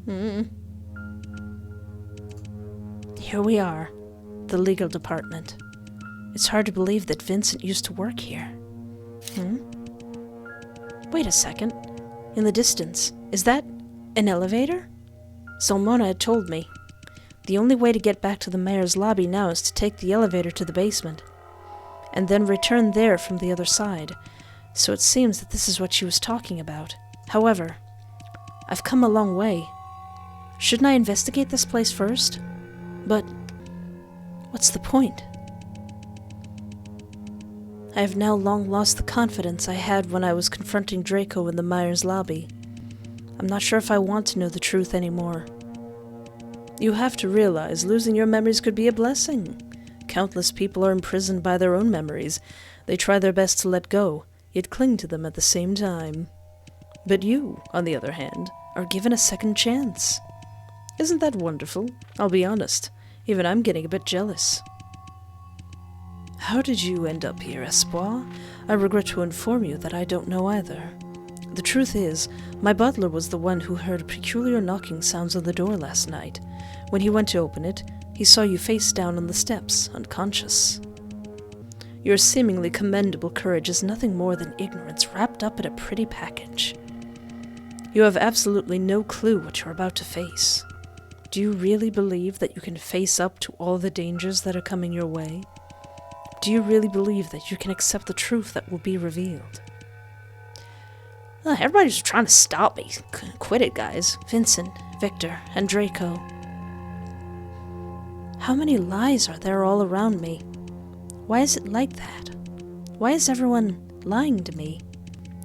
Here we are, the legal department. It's hard to believe that Vincent used to work here. Wait a second. In the distance, is that an elevator? Salmona had told me. The only way to get back to the mayor's lobby now is to take the elevator to the basement, and then return there from the other side. So it seems that this is what she was talking about. However, I've come a long way. Shouldn't I investigate this place first? But what's the point? I have now long lost the confidence I had when I was confronting Draco in the mayor's lobby. I'm not sure if I want to know the truth anymore. You have to realize losing your memories could be a blessing. Countless people are imprisoned by their own memories. They try their best to let go, yet cling to them at the same time. But you, on the other hand, are given a second chance. Isn't that wonderful? I'll be honest, even I'm getting a bit jealous. How did you end up here, Espoir? I regret to inform you that I don't know either. The truth is, my butler was the one who heard peculiar knocking sounds on the door last night. When he went to open it, he saw you face down on the steps, unconscious. Your seemingly commendable courage is nothing more than ignorance wrapped up in a pretty package. You have absolutely no clue what you're about to face. Do you really believe that you can face up to all the dangers that are coming your way? Do you really believe that you can accept the truth that will be revealed? Everybody's trying to stop me. Quit it, guys. Vincent, Victor, and Draco. How many lies are there all around me? Why is it like that? Why is everyone lying to me?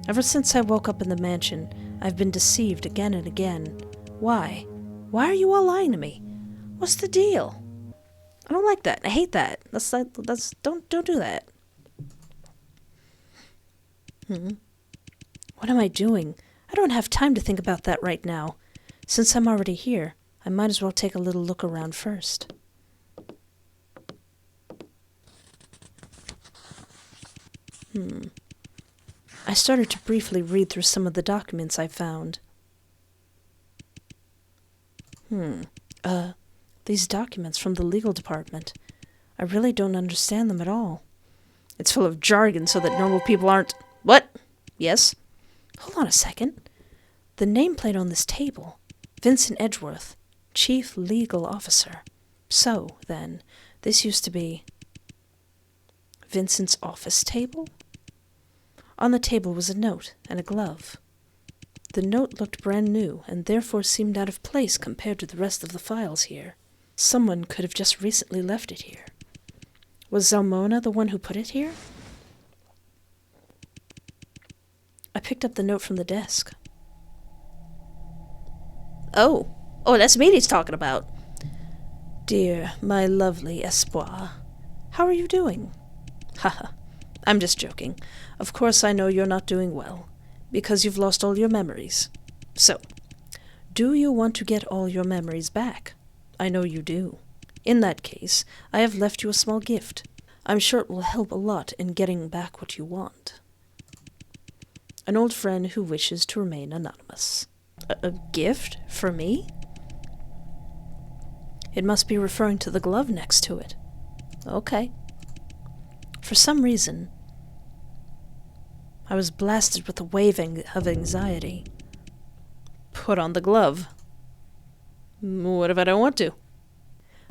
Ever since I woke up in the mansion, I've been deceived again and again. Why? Why are you all lying to me? What's the deal? I don't like that. I hate that. Don't do that. What am I doing? I don't have time to think about that right now. Since I'm already here, I might as well take a little look around first. I started to briefly read through some of the documents I found. These documents from the legal department. I really don't understand them at all. It's full of jargon so that normal people aren't... What? Yes? Hold on a second. The nameplate on this table. Vincent Edgeworth, Chief Legal Officer. So, then, this used to be... Vincent's office table? On the table was a note and a glove. The note looked brand new and therefore seemed out of place compared to the rest of the files here. Someone could have just recently left it here. Was Zalmona the one who put it here? I picked up the note from the desk. Oh, that's me he's talking about. Dear, my lovely Espoir, how are you doing? Haha, I'm just joking. Of course I know you're not doing well, because you've lost all your memories. So, do you want to get all your memories back? I know you do. In that case, I have left you a small gift. I'm sure it will help a lot in getting back what you want. An old friend who wishes to remain anonymous. A gift? For me? It must be referring to the glove next to it. Okay. For some reason, I was blasted with a wave of anxiety. Put on the glove. What if I don't want to?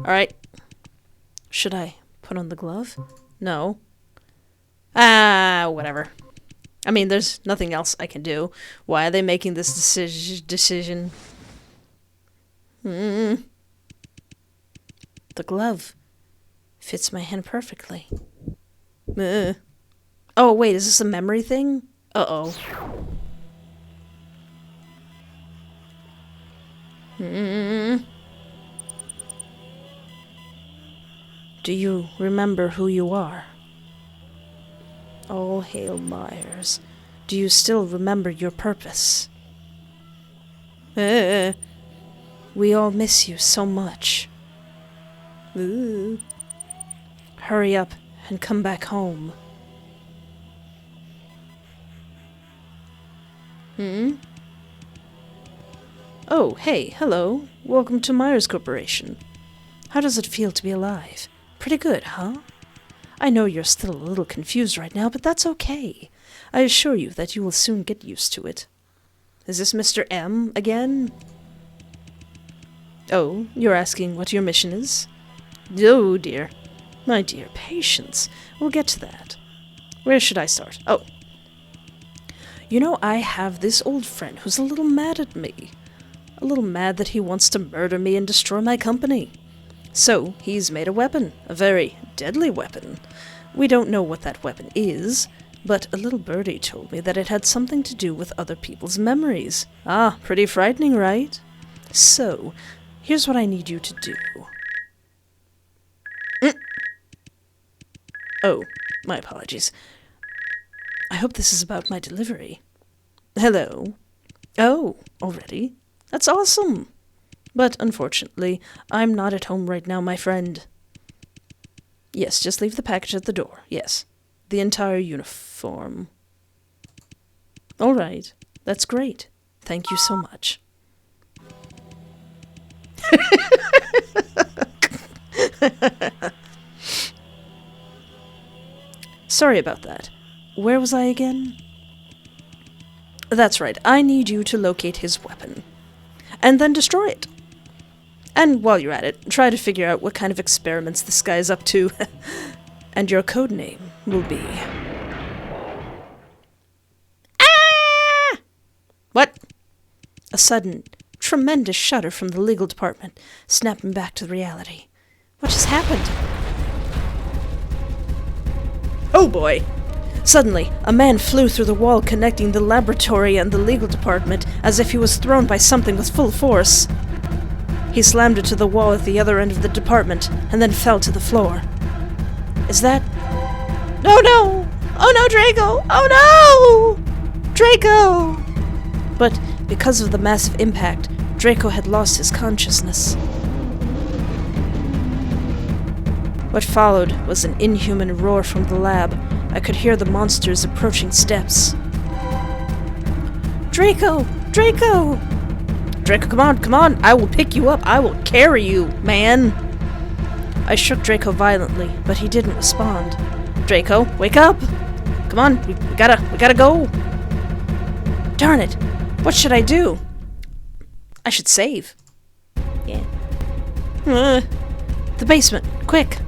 Alright. Should I put on the glove? No. Whatever. I mean, there's nothing else I can do. Why are they making this decision? The glove fits my hand perfectly. Oh, wait, is this a memory thing? Uh-oh. Do you remember who you are? All hail Myers. Do you still remember your purpose? We all miss you so much. Hurry up and come back home. Oh, hey, hello. Welcome to Myers Corporation. How does it feel to be alive? Pretty good, huh? I know you're still a little confused right now, but that's okay. I assure you that you will soon get used to it. Is this Mr. M again? Oh, you're asking what your mission is? Oh, dear. My dear, patience. We'll get to that. Where should I start? Oh. You know, I have this old friend who's a little mad at me. A little mad that he wants to murder me and destroy my company. So, he's made a weapon. A very deadly weapon. We don't know what that weapon is, but a little birdie told me that it had something to do with other people's memories. Ah, pretty frightening, right? So, here's what I need you to do. Oh, my apologies. I hope this is about my delivery. Hello. Oh, already? That's awesome. But unfortunately, I'm not at home right now, my friend. Yes, just leave the package at the door. Yes. The entire uniform. All right. That's great. Thank you so much. Sorry about that. Where was I again? That's right. I need you to locate his weapon. And then destroy it. And while you're at it, try to figure out what kind of experiments this guy is up to. And your code name will be... Ah! What? A sudden, tremendous shudder from the legal department, snapping back to reality. What just happened? Oh boy! Suddenly, a man flew through the wall connecting the laboratory and the legal department as if he was thrown by something with full force. He slammed into the wall at the other end of the department and then fell to the floor. Is that... Oh no! Oh no, Draco! Oh no! Draco! But because of the massive impact, Draco had lost his consciousness. What followed was an inhuman roar from the lab. I could hear the monster's approaching steps. Draco! Draco! Draco, come on, come on! I will pick you up! I will carry you, man! I shook Draco violently, but he didn't respond. Draco, wake up! Come on, we gotta go! Darn it! What should I do? I should save. Yeah. The basement, quick!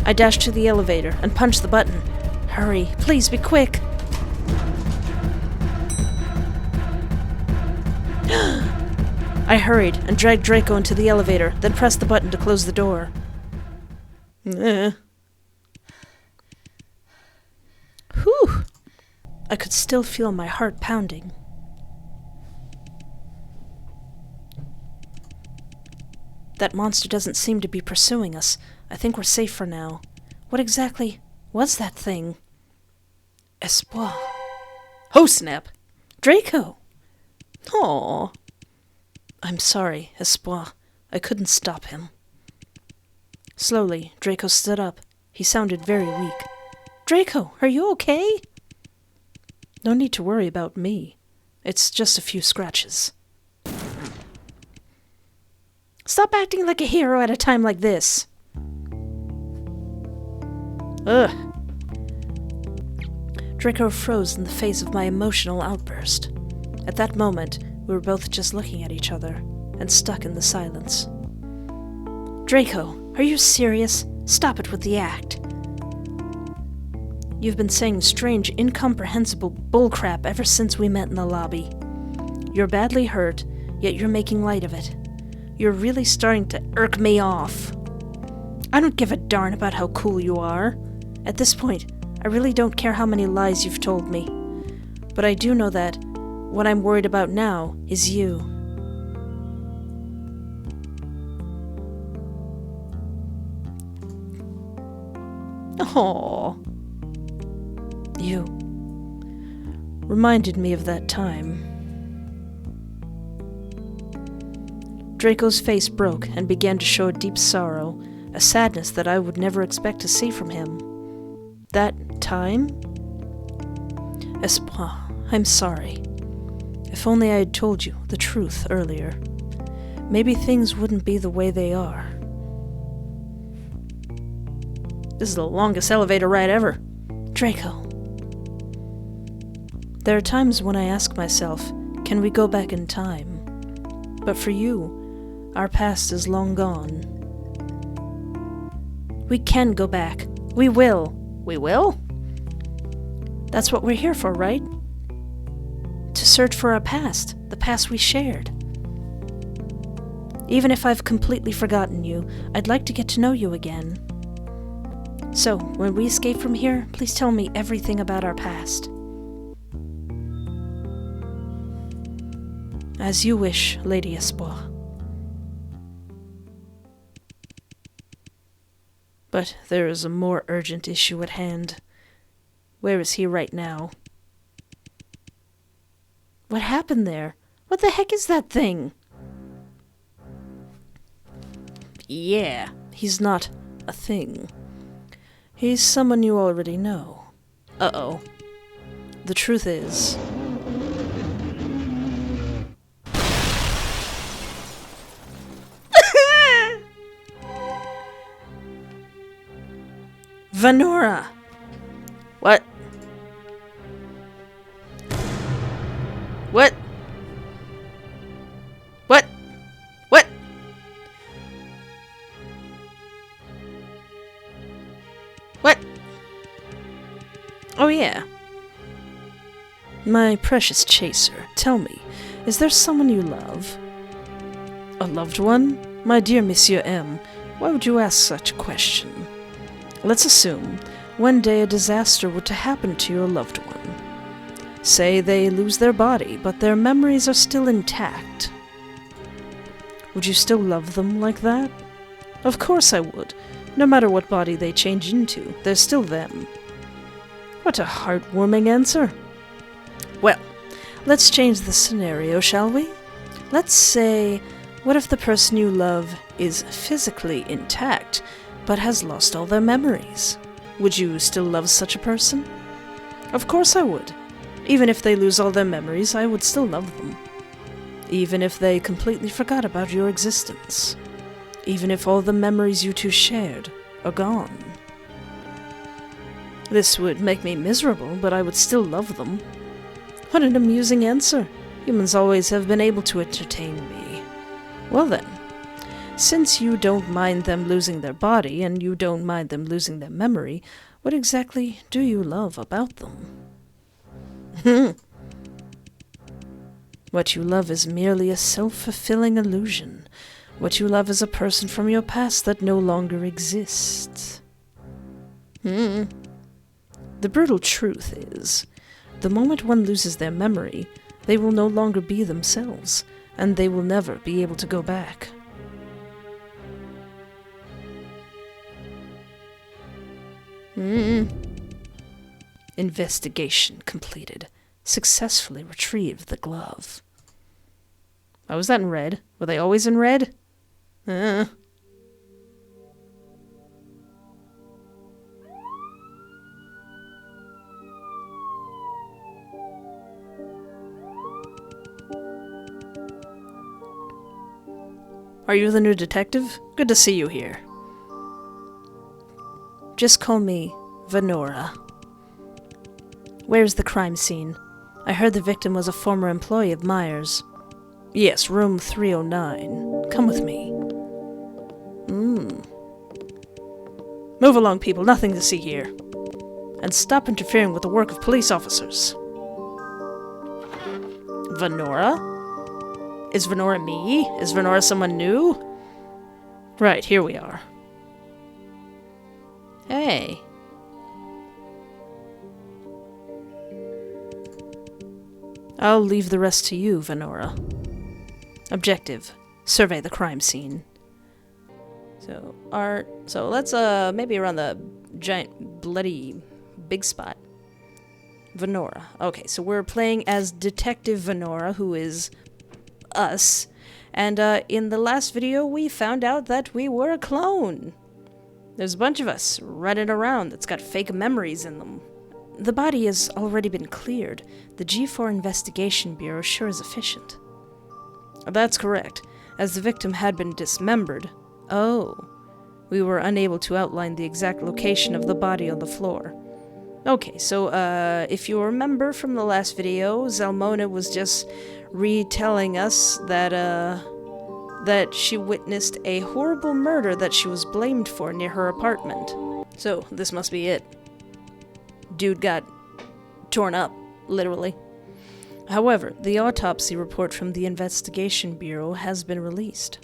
I dashed to the elevator and punched the button. Hurry, please be quick. I hurried and dragged Draco into the elevator, then pressed the button to close the door. Whew. I could still feel my heart pounding. That monster doesn't seem to be pursuing us. I think we're safe for now. What exactly was that thing? Espoir. Oh, snap! Draco! Aww. I'm sorry, Espoir. I couldn't stop him. Slowly, Draco stood up. He sounded very weak. Draco, are you okay? No need to worry about me. It's just a few scratches. Stop acting like a hero at a time like this. Ugh. Draco froze in the face of my emotional outburst. At that moment, we were both just looking at each other and stuck in the silence. Draco, are you serious? Stop it with the act. You've been saying strange, incomprehensible bullcrap ever since we met in the lobby. You're badly hurt, yet you're making light of it. You're really starting to irk me off. I don't give a darn about how cool you are. At this point, I really don't care how many lies you've told me. But I do know that what I'm worried about now is you. Aww. You reminded me of that time. Draco's face broke and began to show a deep sorrow, a sadness that I would never expect to see from him. That time? Espoir, I'm sorry. If only I had told you the truth earlier, maybe things wouldn't be the way they are. This is the longest elevator ride ever. Draco. There are times when I ask myself, can we go back in time? But for you, our past is long gone. We can go back. We will. We will? That's what we're here for, right? To search for our past, the past we shared. Even if I've completely forgotten you, I'd like to get to know you again. So, when we escape from here, please tell me everything about our past. As you wish, Lady Espoir. But there is a more urgent issue at hand. Where is he right now? What happened there? What the heck is that thing? Yeah, he's not a thing. He's someone you already know. Uh-oh. The truth is... Vanora! What? What? What? What? What? Oh yeah. My precious chaser, tell me, is there someone you love? A loved one? My dear Monsieur M., why would you ask such a question? Let's assume one day a disaster were to happen to your loved one. Say they lose their body, but their memories are still intact. Would you still love them like that? Of course I would. No matter what body they change into, they're still them. What a heartwarming answer. Well, let's change the scenario, shall we? Let's say, what if the person you love is physically intact, but has lost all their memories? Would you still love such a person? Of course I would. Even if they lose all their memories, I would still love them. Even if they completely forgot about your existence. Even if all the memories you two shared are gone. This would make me miserable, but I would still love them. What an amusing answer. Humans always have been able to entertain me. Well then, since you don't mind them losing their body, and you don't mind them losing their memory, what exactly do you love about them? What you love is merely a self-fulfilling illusion. What you love is a person from your past that no longer exists. The brutal truth is, the moment one loses their memory, they will no longer be themselves, and they will never be able to go back. Investigation completed. Successfully retrieved the glove. Oh, was that in red? Were they always in red? Are you the new detective? Good to see you here. Just call me Vanora. Where's the crime scene? I heard the victim was a former employee of Myers. Yes, room 309. Come with me. Move along, people. Nothing to see here. And stop interfering with the work of police officers. Vanora? Is Vanora me? Is Vanora someone new? Right, here we are. Hey. I'll leave the rest to you, Vanora. Objective: survey the crime scene. So let's maybe around the giant bloody big spot. Vanora. Okay, so we're playing as Detective Vanora, who is us. And in the last video we found out that we were a clone. There's a bunch of us running around that's got fake memories in them. The body has already been cleared. The G4 Investigation Bureau sure is efficient. That's correct, as the victim had been dismembered. Oh. We were unable to outline the exact location of the body on the floor. Okay, so, if you remember from the last video, Zalmona was just retelling us that she witnessed a horrible murder that she was blamed for near her apartment. So, this must be it. Dude got torn up, literally. However, the autopsy report from the Investigation Bureau has been released.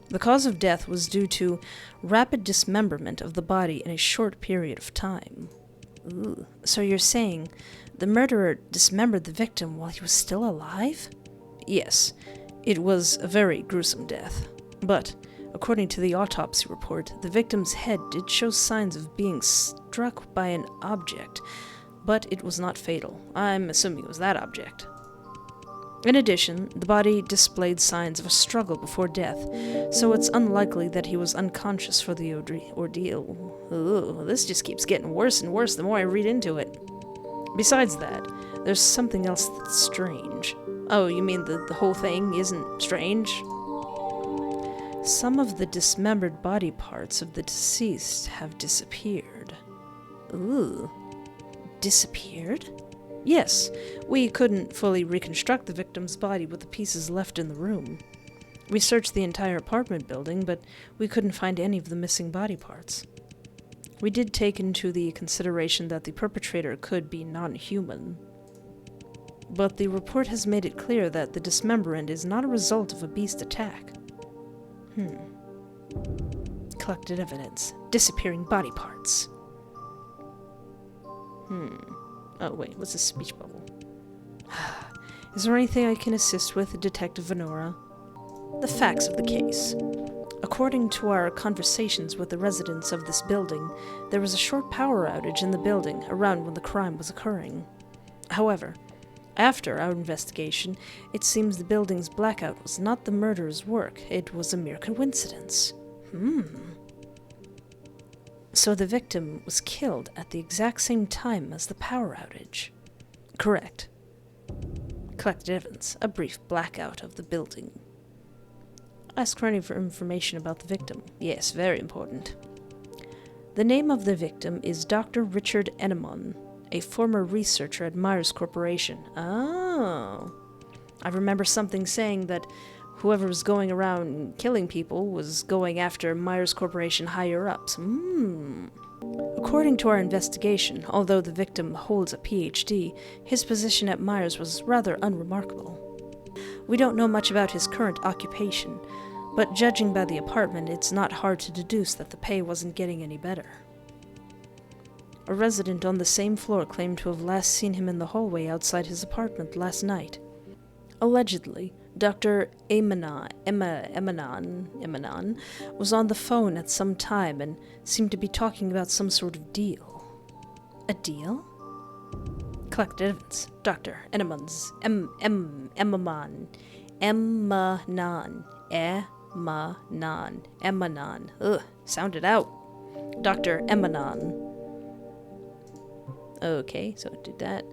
The cause of death was due to rapid dismemberment of the body in a short period of time. Ooh. So you're saying the murderer dismembered the victim while he was still alive? Yes, it was a very gruesome death. But, according to the autopsy report, the victim's head did show signs of being struck by an object, but it was not fatal. I'm assuming it was that object. In addition, the body displayed signs of a struggle before death, so it's unlikely that he was unconscious for the ordeal. Ooh, this just keeps getting worse and worse the more I read into it. Besides that, there's something else that's strange. Oh, you mean the whole thing isn't strange? Some of the dismembered body parts of the deceased have disappeared. Ooh. Disappeared? Yes, we couldn't fully reconstruct the victim's body with the pieces left in the room. We searched the entire apartment building, but we couldn't find any of the missing body parts. We did take into the consideration that the perpetrator could be non-human. But the report has made it clear that the dismemberment is not a result of a beast attack. Collected evidence. Disappearing body parts. Oh, wait, what's a speech bubble? Is there anything I can assist with, Detective Vanora? The facts of the case. According to our conversations with the residents of this building, there was a short power outage in the building around when the crime was occurring. However, after our investigation, it seems the building's blackout was not the murderer's work, it was a mere coincidence. So the victim was killed at the exact same time as the power outage. Correct. Collected evidence. A brief blackout of the building. Ask for any information about the victim. Yes, very important. The name of the victim is Dr. Richard Enemon, a former researcher at Myers Corporation. Oh. I remember something saying that whoever was going around killing people was going after Myers Corporation higher-ups. According to our investigation, although the victim holds a PhD, his position at Myers was rather unremarkable. We don't know much about his current occupation, but judging by the apartment, it's not hard to deduce that the pay wasn't getting any better. A resident on the same floor claimed to have last seen him in the hallway outside his apartment last night. Allegedly, Dr. Emanon was on the phone at some time and seemed to be talking about some sort of deal. A deal? Collected evidence. Dr. Enemon's Emanon. Ugh, sound it out. Dr. Emanon. Okay, so it did that.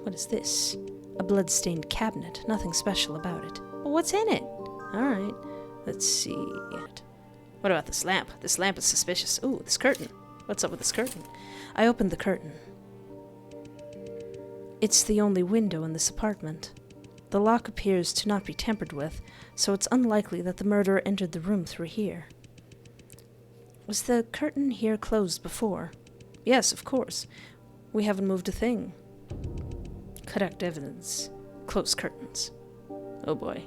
What is this? A blood-stained cabinet. Nothing special about it. But what's in it? Alright, let's see. What about this lamp? This lamp is suspicious. Ooh, this curtain. What's up with this curtain? I opened the curtain. It's the only window in this apartment. The lock appears to not be tampered with, so it's unlikely that the murderer entered the room through here. Was the curtain here closed before? Yes, of course. We haven't moved a thing. Correct evidence. Close curtains. Oh boy.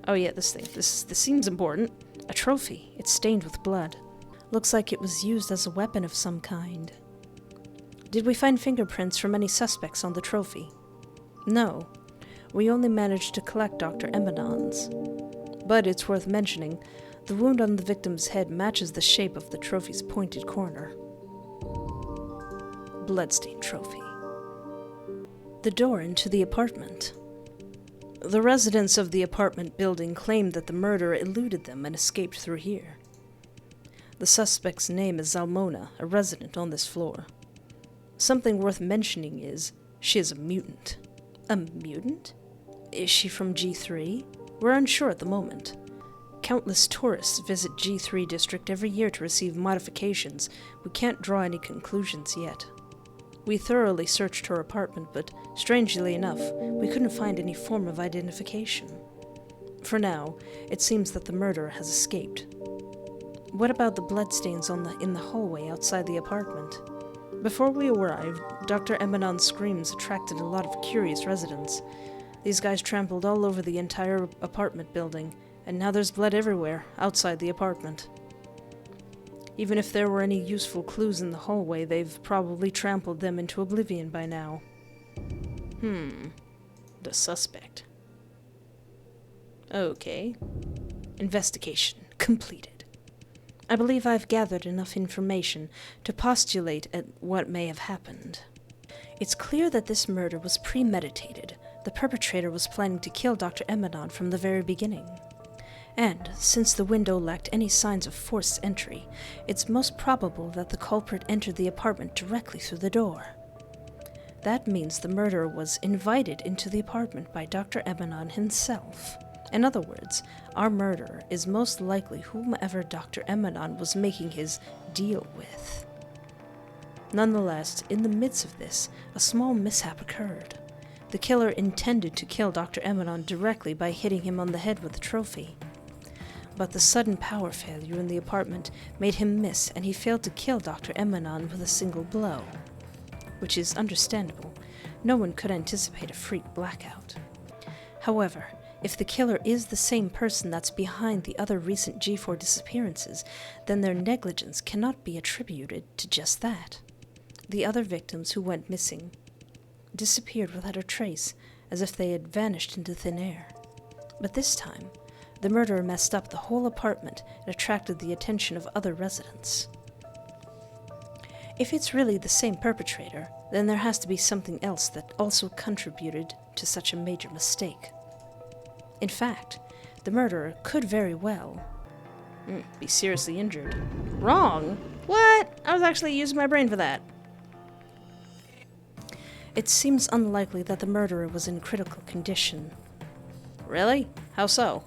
Oh yeah, this thing. This seems important. A trophy. It's stained with blood. Looks like it was used as a weapon of some kind. Did we find fingerprints from any suspects on the trophy? No. We only managed to collect Dr. Emenon's. But it's worth mentioning, the wound on the victim's head matches the shape of the trophy's pointed corner. Bloodstained trophy. The door into the apartment. The residents of the apartment building claimed that the murderer eluded them and escaped through here. The suspect's name is Zalmona, a resident on this floor. Something worth mentioning is, she is a mutant. A mutant? Is she from G3? We're unsure at the moment. Countless tourists visit G3 district every year to receive modifications. We can't draw any conclusions yet. We thoroughly searched her apartment, but strangely enough, we couldn't find any form of identification. For now, it seems that the murderer has escaped. What about the bloodstains in the hallway outside the apartment? Before we arrived, Dr. Eminon's screams attracted a lot of curious residents. These guys trampled all over the entire apartment building, and now there's blood everywhere, outside the apartment. Even if there were any useful clues in the hallway, they've probably trampled them into oblivion by now. The suspect. Okay. Investigation completed. I believe I've gathered enough information to postulate at what may have happened. It's clear that this murder was premeditated. The perpetrator was planning to kill Dr. Eminon from the very beginning. And, since the window lacked any signs of forced entry, it's most probable that the culprit entered the apartment directly through the door. That means the murderer was invited into the apartment by Dr. Eminon himself. In other words, our murderer is most likely whomever Dr. Eminon was making his deal with. Nonetheless, in the midst of this, a small mishap occurred. The killer intended to kill Dr. Eminon directly by hitting him on the head with a trophy. But the sudden power failure in the apartment made him miss, and he failed to kill Dr. Eminon with a single blow. Which is understandable. No one could anticipate a freak blackout. However, if the killer is the same person that's behind the other recent G4 disappearances, then their negligence cannot be attributed to just that. The other victims who went missing disappeared without a trace, as if they had vanished into thin air. But this time, the murderer messed up the whole apartment and attracted the attention of other residents. If it's really the same perpetrator, then there has to be something else that also contributed to such a major mistake. In fact, the murderer could very well be seriously injured. Wrong? What? I was actually using my brain for that. It seems unlikely that the murderer was in critical condition. Really? How so?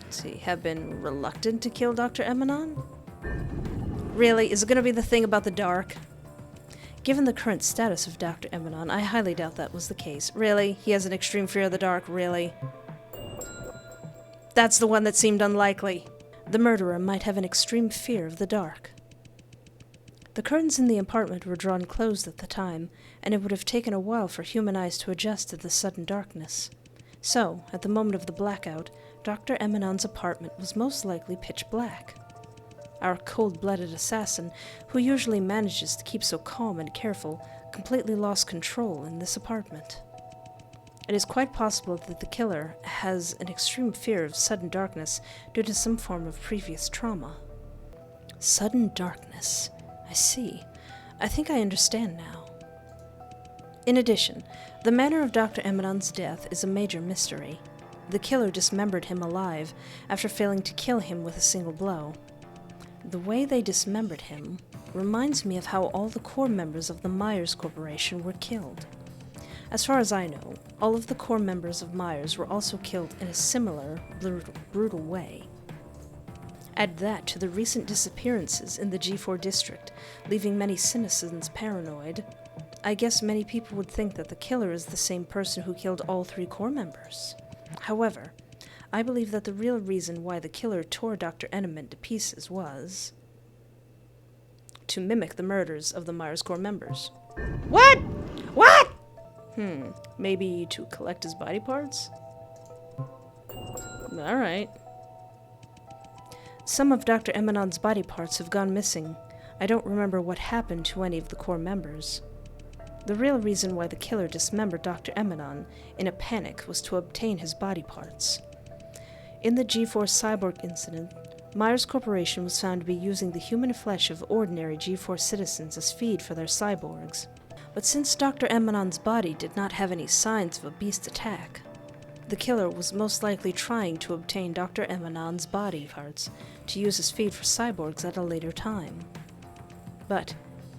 Let's see, have been reluctant to kill Dr. Eminon? Really? Is it going to be the thing about the dark? Given the current status of Dr. Eminon, I highly doubt that was the case. Really? He has an extreme fear of the dark? Really? That's the one that seemed unlikely. The murderer might have an extreme fear of the dark. The curtains in the apartment were drawn closed at the time, and it would have taken a while for human eyes to adjust to the sudden darkness. So, at the moment of the blackout, Dr. Eminon's apartment was most likely pitch black. Our cold-blooded assassin, who usually manages to keep so calm and careful, completely lost control in this apartment. It is quite possible that the killer has an extreme fear of sudden darkness due to some form of previous trauma. Sudden darkness. I see. I think I understand now. In addition, the manner of Dr. Eminon's death is a major mystery. The killer dismembered him alive after failing to kill him with a single blow. The way they dismembered him reminds me of how all the core members of the Myers Corporation were killed. As far as I know, all of the core members of Myers were also killed in a similar, brutal way. Add that to the recent disappearances in the G4 district, leaving many citizens paranoid. I guess many people would think that the killer is the same person who killed all 3 core members. However, I believe that the real reason why the killer tore Dr. Eminon to pieces was to mimic the murders of the Myers Corps members. What? What? Maybe to collect his body parts? Alright. Some of Dr. Eminon's body parts have gone missing. I don't remember what happened to any of the core members. The real reason why the killer dismembered Dr. Eminon in a panic was to obtain his body parts. In the G4 cyborg incident, Myers Corporation was found to be using the human flesh of ordinary G4 citizens as feed for their cyborgs. But since Dr. Eminon's body did not have any signs of a beast attack, the killer was most likely trying to obtain Dr. Eminon's body parts to use as feed for cyborgs at a later time. But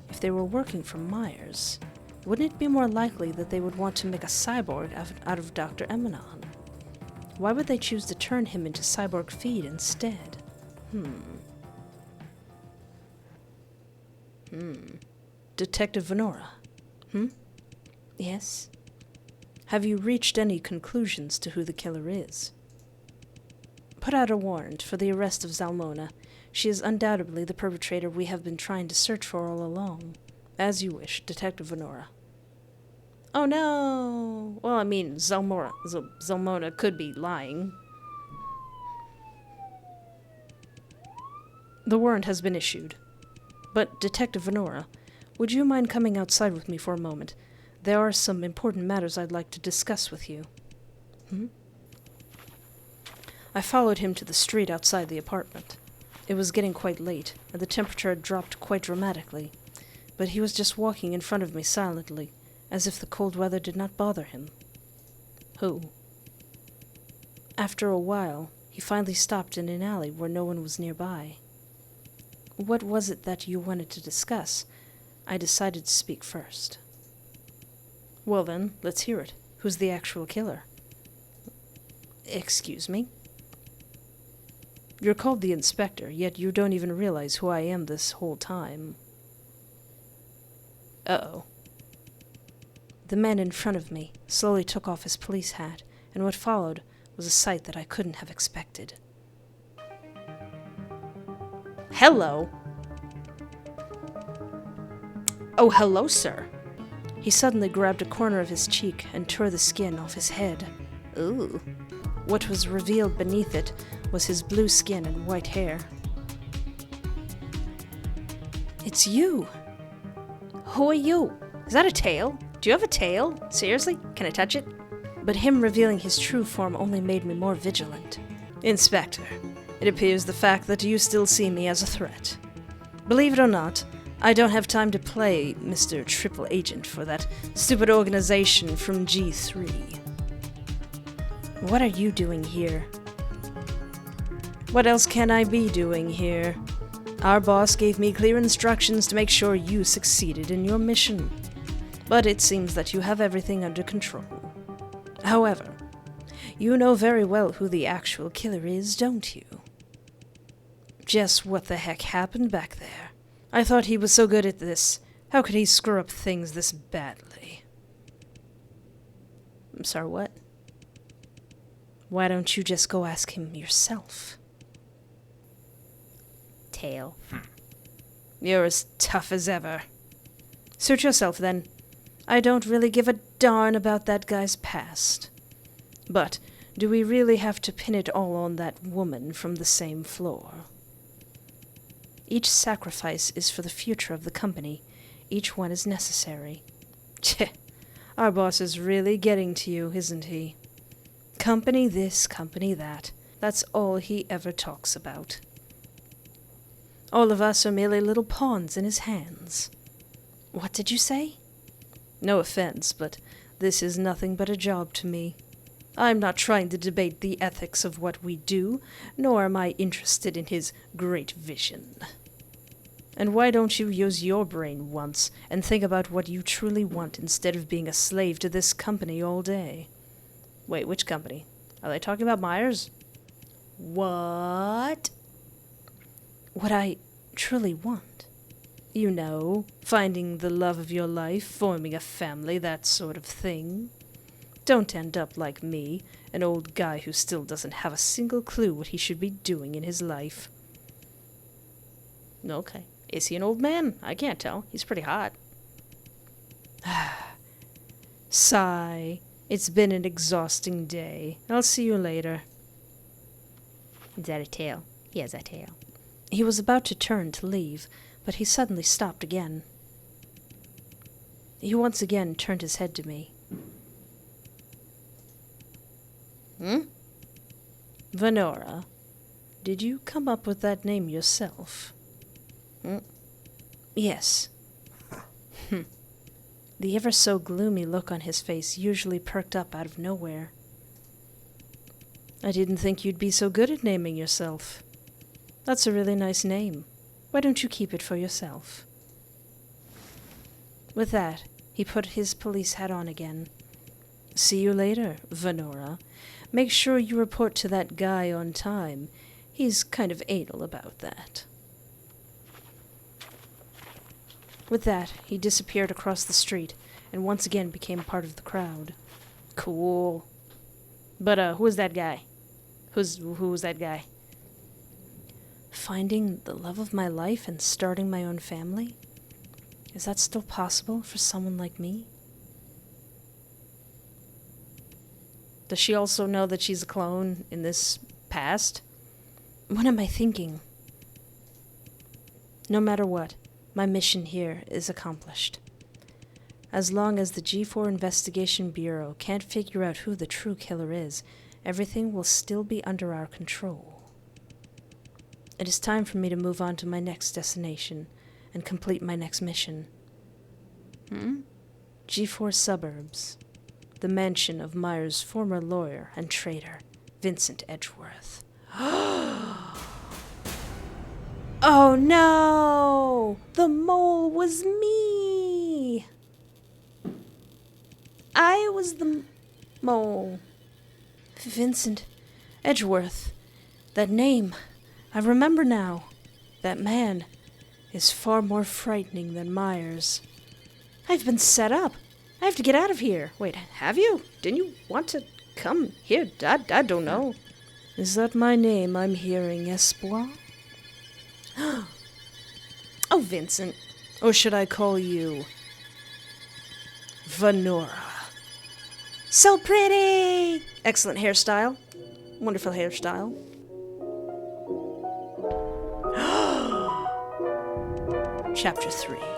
If they were working for Myers, wouldn't it be more likely that they would want to make a cyborg out of Dr. Emanon? Why would they choose to turn him into cyborg feed instead? Detective Vanora. Yes? Have you reached any conclusions to who the killer is? Put out a warrant for the arrest of Zalmona. She is undoubtedly the perpetrator we have been trying to search for all along. As you wish, Detective Vanora. Oh no! Well, I mean, Zalmona could be lying. The warrant has been issued. But, Detective Vanora, would you mind coming outside with me for a moment? There are some important matters I'd like to discuss with you. I followed him to the street outside the apartment. It was getting quite late, and the temperature had dropped quite dramatically, but he was just walking in front of me silently, as if the cold weather did not bother him. Who? After a while, he finally stopped in an alley where no one was nearby. What was it that you wanted to discuss? I decided to speak first. Well then, let's hear it. Who's the actual killer? Excuse me? You're called the inspector, yet you don't even realize who I am this whole time. Uh-oh. The man in front of me slowly took off his police hat, and what followed was a sight that I couldn't have expected. Hello! Oh, hello, sir. He suddenly grabbed a corner of his cheek and tore the skin off his head. Ooh. What was revealed beneath it was his blue skin and white hair. It's you! Who are you? Is that a tail? Do you have a tail? Seriously? Can I touch it? But him revealing his true form only made me more vigilant. Inspector, it appears the fact that you still see me as a threat. Believe it or not, I don't have time to play Mr. Triple Agent for that stupid organization from G3. What are you doing here? What else can I be doing here? Our boss gave me clear instructions to make sure you succeeded in your mission. But it seems that you have everything under control. However, you know very well who the actual killer is, don't you? Just what the heck happened back there? I thought he was so good at this. How could he screw up things this badly? I'm sorry, what? Why don't you just go ask him yourself? Tail. You're as tough as ever. Suit yourself, then. I don't really give a darn about that guy's past. But do we really have to pin it all on that woman from the same floor? Each sacrifice is for the future of the company. Each one is necessary. Tch, our boss is really getting to you, isn't he? Company this, company that. That's all he ever talks about. All of us are merely little pawns in his hands. What did you say? No offense, but this is nothing but a job to me. I'm not trying to debate the ethics of what we do, nor am I interested in his great vision. And why don't you use your brain once and think about what you truly want instead of being a slave to this company all day? Wait, which company? Are they talking about Myers? What? What I truly want. You know, finding the love of your life, forming a family, that sort of thing. Don't end up like me, an old guy who still doesn't have a single clue what he should be doing in his life. Okay. Is he an old man? I can't tell. He's pretty hot. Sigh. It's been an exhausting day. I'll see you later. Is that a tail? He has a tail. He was about to turn to leave, but he suddenly stopped again. He once again turned his head to me. Vanora, did you come up with that name yourself? Yes. The ever-so-gloomy look on his face usually perked up out of nowhere. I didn't think you'd be so good at naming yourself. That's a really nice name. Why don't you keep it for yourself? With that, he put his police hat on again. See you later, Vanora. Make sure you report to that guy on time. He's kind of anal about that. With that, he disappeared across the street, and once again became part of the crowd. Cool. But, who was that guy? Who was that guy? Finding the love of my life and starting my own family? Is that still possible for someone like me? Does she also know that she's a clone in this past? What am I thinking? No matter what, my mission here is accomplished. As long as the G4 Investigation Bureau can't figure out who the true killer is, everything will still be under our control. It is time for me to move on to my next destination and complete my next mission. G4 Suburbs, the mansion of Myers' former lawyer and traitor, Vincent Edgeworth. Oh no! The mole was me! I was the mole. Vincent Edgeworth. That name. I remember now. That man is far more frightening than Myers. I've been set up. I have to get out of here. Wait, have you? Didn't you want to come here? I don't know. Is that my name I'm hearing, Espoir? Oh, Vincent. Or should I call you Vanora? So pretty! Excellent hairstyle. Wonderful hairstyle. Chapter 3.